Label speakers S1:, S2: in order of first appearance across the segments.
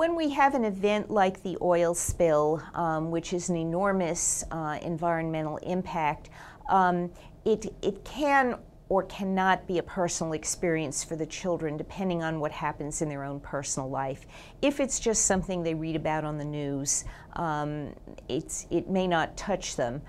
S1: when we have an event like the oil spill, which is an enormous environmental impact, it can or cannot be a personal experience for the children, depending on what happens in their own personal life. If it's just something they read about on the news, it may not touch them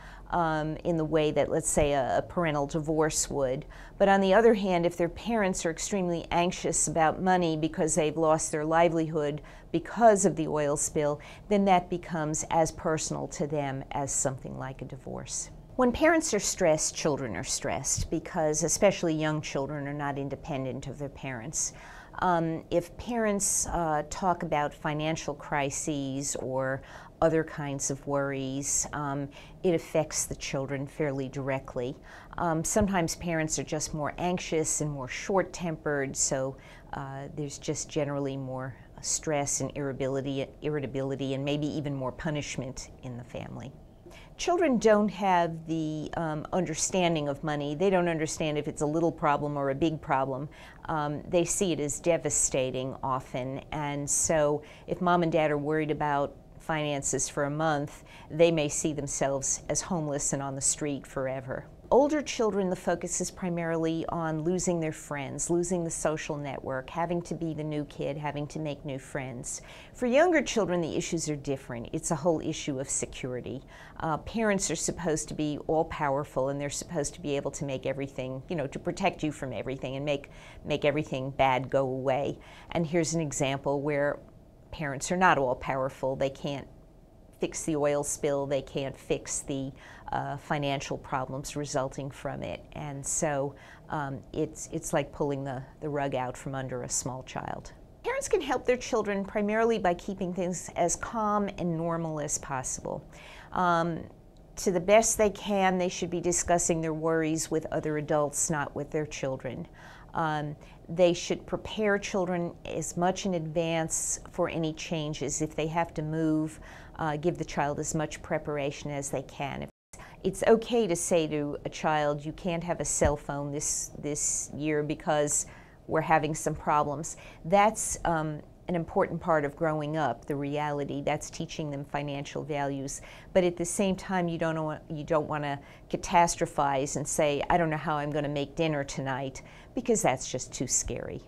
S1: in the way that, let's say, a parental divorce would. But on the other hand, if their parents are extremely anxious about money because they've lost their livelihood because of the oil spill, then that becomes as personal to them as something like a divorce. When parents are stressed, children are stressed, because especially young children are not independent of their parents. If parents talk about financial crises or other kinds of worries, it affects the children fairly directly. Sometimes parents are just more anxious and more short-tempered, so there's just generally more stress and irritability and maybe even more punishment in the family. Children don't have the understanding of money. They don't understand if it's a little problem or a big problem. They see it as devastating often, and so if mom and dad are worried about finances for a month, they may see themselves as homeless and on the street forever. Older children, the focus is primarily on losing their friends, losing the social network, having to be the new kid, having to make new friends. For younger children, the issues are different. It's a whole issue of security. Parents are supposed to be all-powerful, and they're supposed to be able to make everything, to protect you from everything and make everything bad go away. And here's an example where parents are not all-powerful. They can't fix the oil spill, they can't fix the financial problems resulting from it, and so it's like pulling the rug out from under a small child. Parents can help their children primarily by keeping things as calm and normal as possible. To the best they can, they should be discussing their worries with other adults, not with their children. They should prepare children as much in advance for any changes. If they have to move, give the child as much preparation as they can. It's okay to say to a child, you can't have a cell phone this year because we're having some problems. That's an important part of growing up, the reality. That's teaching them financial values. But at the same time, you don't want to catastrophize and say, I don't know how I'm going to make dinner tonight, because that's just too scary.